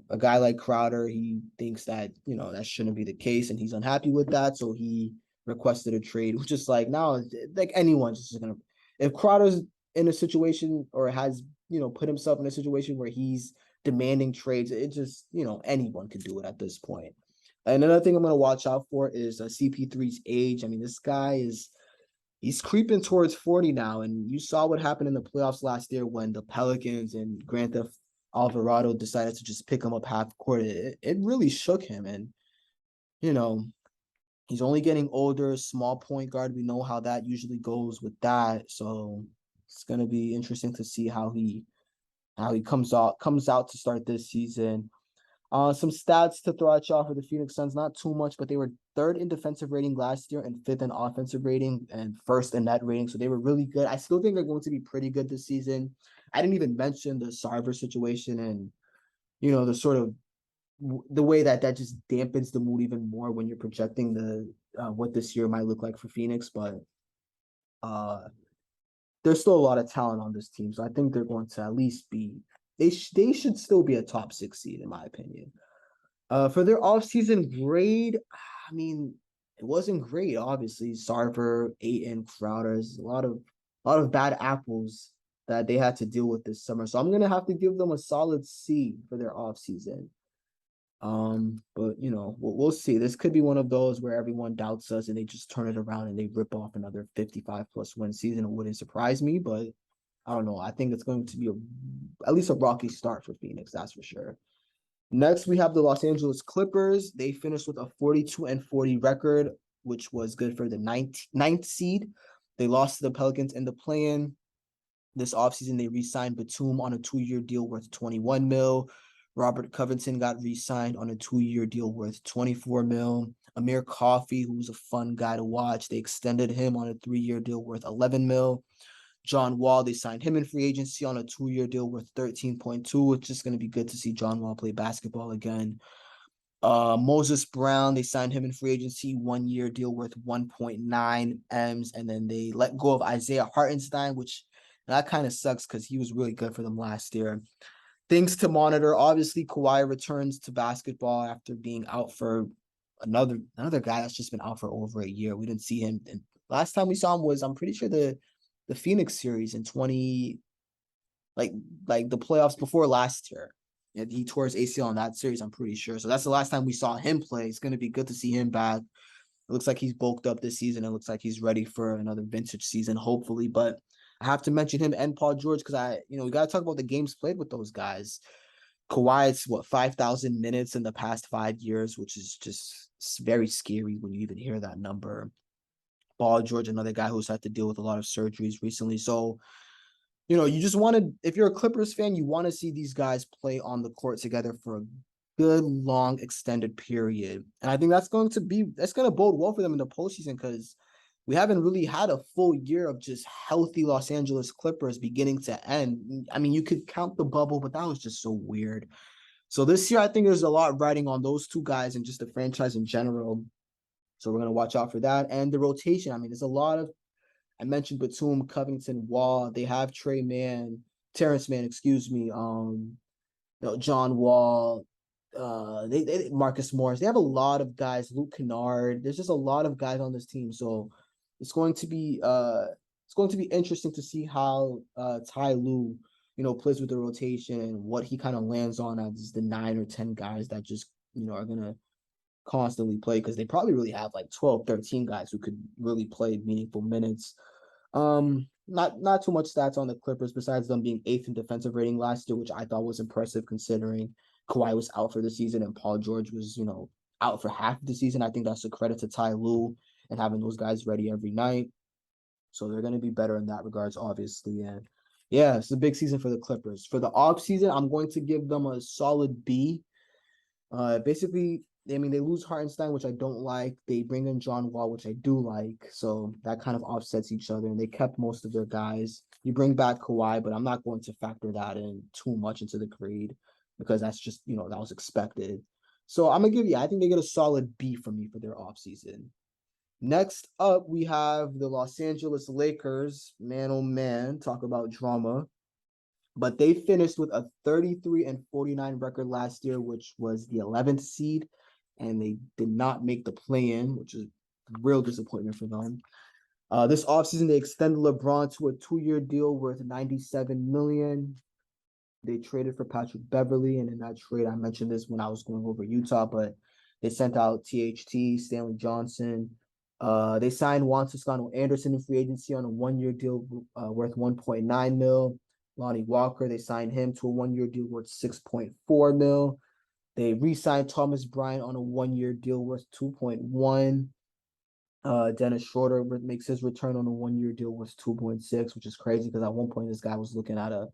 a guy like Crowder, he thinks that, that shouldn't be the case. And he's unhappy with that. So he requested a trade, which is like now, like anyone's just going to, if Crowder's in a situation or has, put himself in a situation where he's demanding trades, it just, anyone could do it at this point. And another thing I'm going to watch out for is CP3's age. I mean, this guy he's creeping towards 40 now. And you saw what happened in the playoffs last year when the Pelicans and Grand Theft Alvarado decided to just pick him up half court. It really shook him. And, he's only getting older, small point guard. We know how that usually goes with that. So it's going to be interesting to see how he comes out to start this season. Some stats to throw at y'all for the Phoenix Suns, not too much, but they were third in defensive rating last year and fifth in offensive rating and first in net rating. So they were really good. I still think they're going to be pretty good this season. I didn't even mention the Sarver situation and, the sort of the way that just dampens the mood even more when you're projecting the what this year might look like for Phoenix. But there's still a lot of talent on this team. So I think they're going to at least be they should still be a top 6 seed, in my opinion. For their offseason grade, I mean, it wasn't great, obviously. Sarver, Ayton, Crowder's, a lot of bad apples that they had to deal with this summer. So I'm gonna have to give them a solid C for their offseason. But we'll see. This could be one of those where everyone doubts us and they just turn it around and they rip off another 55+ win season. It wouldn't surprise me, but I don't know. I think it's going to be at least a rocky start for Phoenix, that's for sure. Next, we have the Los Angeles Clippers. They finished with a 42-40 record, which was good for the ninth seed. They lost to the Pelicans in the play-in. This offseason, they re-signed Batum on a 2-year deal worth 21 mil. Robert Covington got re-signed on a 2-year deal worth 24 mil. Amir Coffey, who's a fun guy to watch, they extended him on a 3-year deal worth 11 mil. John Wall, they signed him in free agency on a 2-year deal worth 13.2. It's just going to be good to see John Wall play basketball again. Moses Brown, they signed him in free agency, 1-year deal worth 1.9 M's. And then they let go of Isaiah Hartenstein, which that kind of sucks because he was really good for them last year. Things to monitor. Obviously, Kawhi returns to basketball after being out for another guy that's just been out for over a year. We didn't see him. And last time we saw him was, I'm pretty sure, the Phoenix series in 20, like the playoffs before last year. And he tore his ACL in that series, I'm pretty sure. So that's the last time we saw him play. It's going to be good to see him back. It looks like he's bulked up this season. It looks like he's ready for another vintage season, hopefully. But I have to mention him and Paul George because we got to talk about the games played with those guys. Kawhi's 5,000 minutes in the past 5 years, which is just very scary when you even hear that number. Paul George, another guy who's had to deal with a lot of surgeries recently. So, you just want to, if you're a Clippers fan, you want to see these guys play on the court together for a good, long, extended period. And I think that's going to bode well for them in the postseason because we haven't really had a full year of just healthy Los Angeles Clippers beginning to end. I mean, you could count the bubble, but that was just so weird. So this year, I think there's a lot riding on those two guys and just the franchise in general. So we're going to watch out for that. And the rotation, I mean, there's a lot of, I mentioned Batum, Covington, Wall. They have Terrence Mann, excuse me. John Wall, they Marcus Morris. They have a lot of guys, Luke Kennard. There's just a lot of guys on this team. So it's going to be interesting to see how Ty Lue, plays with the rotation and what he kind of lands on as the 9 or 10 guys that just, are gonna constantly play because they probably really have like 12, 13 guys who could really play meaningful minutes. Not too much stats on the Clippers besides them being eighth in defensive rating last year, which I thought was impressive considering Kawhi was out for the season and Paul George was, out for half of the season. I think that's a credit to Ty Lue and having those guys ready every night. So they're going to be better in that regards, obviously. And yeah, it's a big season for the Clippers. For the off season, I'm going to give them a solid B. Basically, I mean, they lose Hartenstein, which I don't like. They bring in John Wall, which I do like. So that kind of offsets each other. And they kept most of their guys. You bring back Kawhi, but I'm not going to factor that in too much into the grade because that's just, that was expected. So I'm going to give you, I think they get a solid B from me for their offseason. Next up, we have the Los Angeles Lakers. Man, oh man, talk about drama. But they finished with a 33-49 record last year, which was the 11th seed, and they did not make the play-in, which is a real disappointment for them. This offseason, they extended LeBron to a 2-year deal worth $97 million. They traded for Patrick Beverley, and in that trade, I mentioned this when I was going over Utah, but they sent out THT, Stanley Johnson. They signed Juan Toscano Anderson in free agency on a 1-year deal worth $1.9 million. Lonnie Walker, they signed him to a 1-year deal worth $6.4 million. They re-signed Thomas Bryant on a 1-year deal worth $2.1 million. Dennis Schroeder makes his return on a 1-year deal worth $2.6 million, which is crazy because at one point this guy was looking at a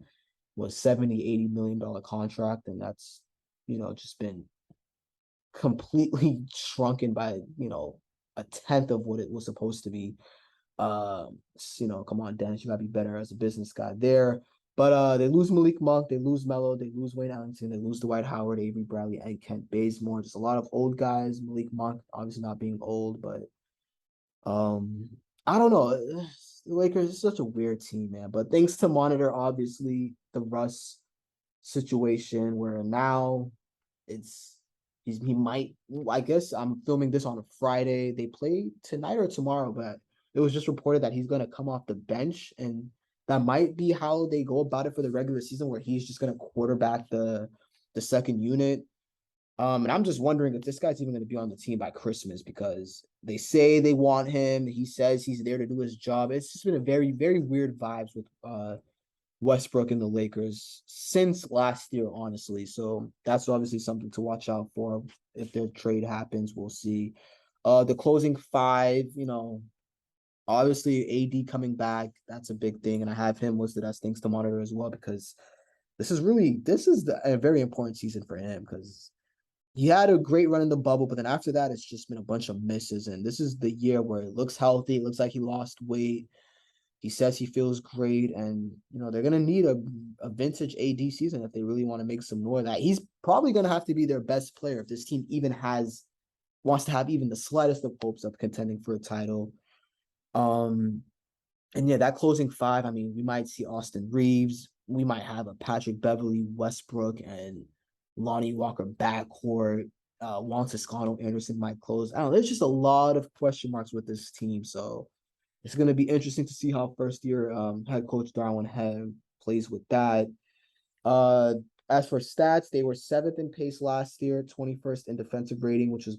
$70-80 million contract, and that's just been completely shrunken by a tenth of what it was supposed to be. Come on, Dennis, you gotta be better as a business guy there. But they lose Malik Monk, they lose Melo, they lose Wayne Ellington, they lose Dwight Howard, Avery Bradley, and Kent Bazemore. Just a lot of old guys. Malik Monk obviously not being old, but I don't know. The Lakers is such a weird team, man. But thanks to monitor, obviously, the Russ situation where now he might, I guess I'm filming this on a Friday. They play tonight or tomorrow, but it was just reported that he's gonna come off the bench, and that might be how they go about it for the regular season, where he's just gonna quarterback the second unit. And I'm just wondering if this guy's even gonna be on the team by Christmas because they say they want him. He says he's there to do his job. It's just been a very, very weird vibes with Westbrook and the Lakers since last year, honestly. So that's obviously something to watch out for. If their trade happens, we'll see. The closing five, obviously AD coming back, that's a big thing. And I have him listed as things to monitor as well, because this is a very important season for him because he had a great run in the bubble, but then after that, it's just been a bunch of misses. And this is the year where it looks healthy. It looks like he lost weight. He says he feels great, and they're gonna need a vintage AD season if they really want to make some noise. That he's probably gonna have to be their best player if this team even wants to have even the slightest of hopes of contending for a title. And yeah, that closing five. I mean, we might see Austin Reeves. We might have a Patrick Beverley, Westbrook, and Lonnie Walker backcourt. Juan Toscano Anderson might close. I don't know. There's just a lot of question marks with this team, so it's going to be interesting to see how first-year head coach Darwin Ham plays with that. As for stats, they were 7th in pace last year, 21st in defensive rating, which was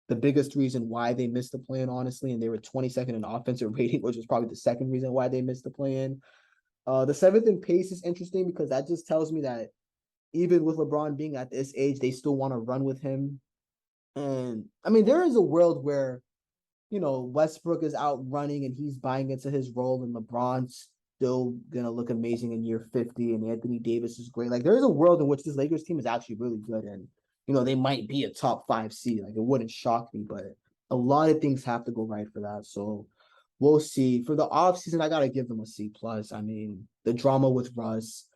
the biggest reason why they missed the play-in, honestly. And they were 22nd in offensive rating, which was probably the second reason why they missed the play-in. The 7th in pace is interesting because that just tells me that even with LeBron being at this age, they still want to run with him. And I mean, there is a world where Westbrook is out running and he's buying into his role, and LeBron's still gonna look amazing in year 50, and Anthony Davis is great. Like, there is a world in which this Lakers team is actually really good, and they might be a top 5 seed. Like, it wouldn't shock me, but a lot of things have to go right for that. So we'll see. For the offseason, I gotta give them a C plus. I mean, the drama with Russ,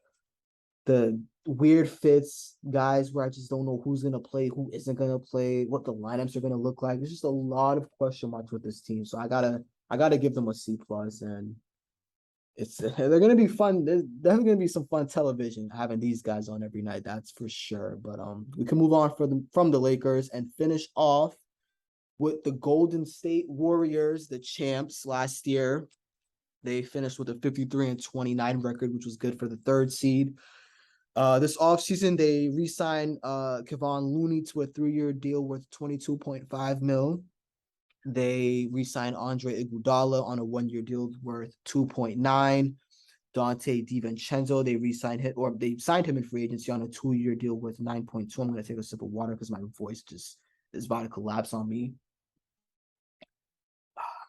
the weird fits, guys where I just don't know who's gonna play, who isn't gonna play, what the lineups are gonna look like. There's just a lot of question marks with this team. So I gotta give them a C plus, and they're gonna be fun. There's definitely gonna be some fun television having these guys on every night, that's for sure. But we can move on from the Lakers and finish off with the Golden State Warriors, the champs last year. They finished with a 53-29 record, which was good for the 3rd seed. This offseason, they re-signed Kevon Looney to a 3-year deal worth 22.5 mil. They re-signed Andre Iguodala on a 1-year deal worth 2.9. Dante DiVincenzo, they signed him in free agency on a 2-year deal worth 9.2. I'm gonna take a sip of water because my voice just is about to collapse on me.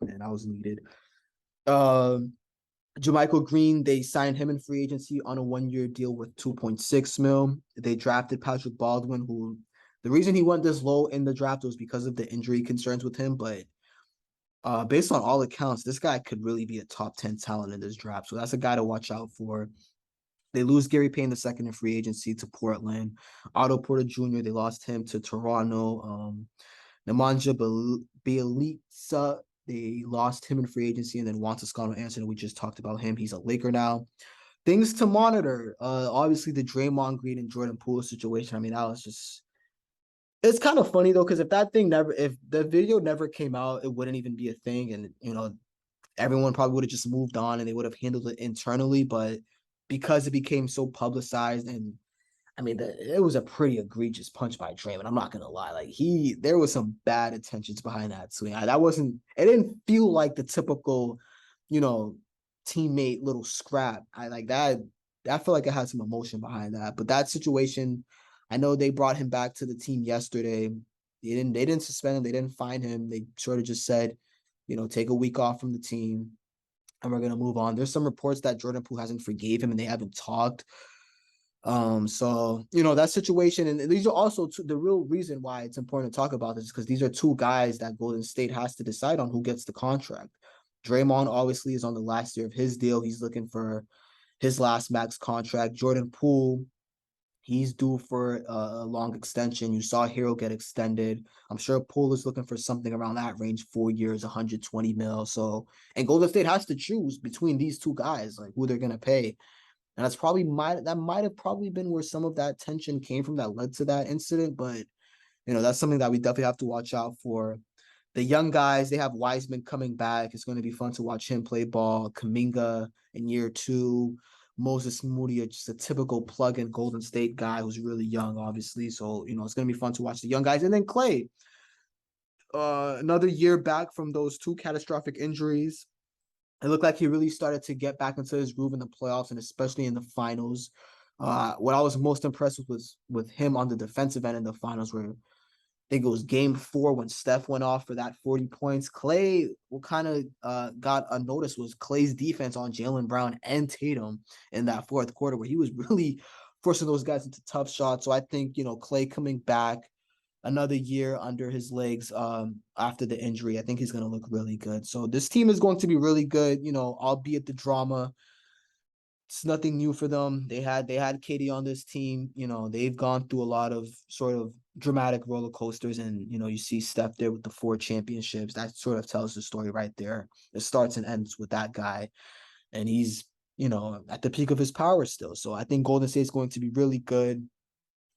Man, that was needed. JaMychal Green, they signed him in free agency on a 1-year deal worth 2.6 mil. They drafted Patrick Baldwin, who the reason he went this low in the draft was because of the injury concerns with him, but based on all accounts, this guy could really be a top 10 talent in this draft. So that's a guy to watch out for. They lose Gary Payne II in free agency to Portland. Otto Porter Jr., they lost him to Toronto. Nemanja Bjelica, they lost him in free agency. And then Juan Toscano Anderson, we just talked about him. He's a Laker now. Things to monitor. Obviously, the Draymond Green and Jordan Poole situation. I mean, that was just... It's kind of funny, though, because if the video never came out, it wouldn't even be a thing. And, everyone probably would have just moved on and they would have handled it internally. But because it became so publicized, and I mean, it was a pretty egregious punch by Draymond. I'm not gonna lie, like there was some bad intentions behind that swing. It didn't feel like the typical, teammate little scrap. I like that. I feel like it had some emotion behind that. But that situation, I know they brought him back to the team yesterday. They didn't suspend him. They didn't fine him. They sort of just said, take a week off from the team and we're going to move on. There's some reports that Jordan Poole hasn't forgave him and they haven't talked. So, that situation, and these are also the real reason why it's important to talk about this, because these are two guys that Golden State has to decide on who gets the contract. Draymond obviously is on the last year of his deal. He's looking for his last max contract. Jordan Poole, he's due for a long extension. You saw Hero get extended. I'm sure Poole is looking for something around that range, 4 years, 120 mil. So, and Golden State has to choose between these two guys, like who they're going to pay. And that might have probably been where some of that tension came from that led to that incident. But, that's something that we definitely have to watch out for. The young guys, they have Wiseman coming back. It's going to be fun to watch him play ball. Kuminga in year 2. Moses Moody, just a typical plug-in Golden State guy who's really young, obviously. So, it's going to be fun to watch the young guys. And then Clay, another year back from those 2 catastrophic injuries. It looked like he really started to get back into his groove in the playoffs and especially in the finals. What I was most impressed with was with him on the defensive end in the finals, where I think it was game 4 when Steph went off for that 40 points. Clay, what kind of got unnoticed was Clay's defense on Jaylen Brown and Tatum in that fourth quarter, where he was really forcing those guys into tough shots. So I think, Clay coming back, another year under his legs after the injury, I think he's going to look really good. So this team is going to be really good, albeit the drama. It's nothing new for them. They had KD on this team. They've gone through a lot of sort of dramatic roller coasters, and you see Steph there with the 4 championships. That sort of tells the story right there. It starts and ends with that guy, and he's at the peak of his power still. So I think Golden State is going to be really good.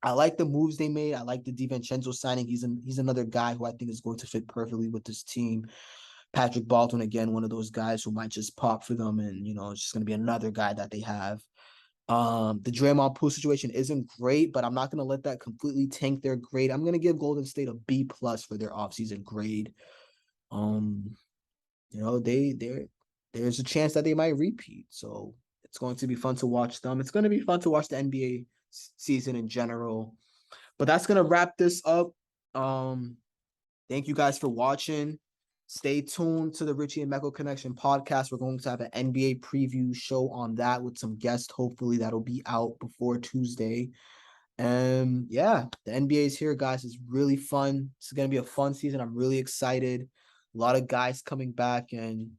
I like the moves they made. I like the DiVincenzo signing. He's another guy who I think is going to fit perfectly with this team. Patrick Baldwin, again, one of those guys who might just pop for them, and it's just going to be another guy that they have. The Draymond Poole situation isn't great, but I'm not going to let that completely tank their grade. I'm going to give Golden State a B+ for their offseason grade. There's a chance that they might repeat, so it's going to be fun to watch them. It's going to be fun to watch the NBA season in general. But that's going to wrap this up. Thank you guys for watching. Stay tuned to the Richie and Mecco Connection podcast. We're going to have an NBA preview show on that with some guests. Hopefully that'll be out before Tuesday. And yeah, the NBA is here, guys. It's really fun. It's going to be a fun season. I'm really excited. A lot of guys coming back, and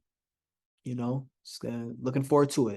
looking forward to it.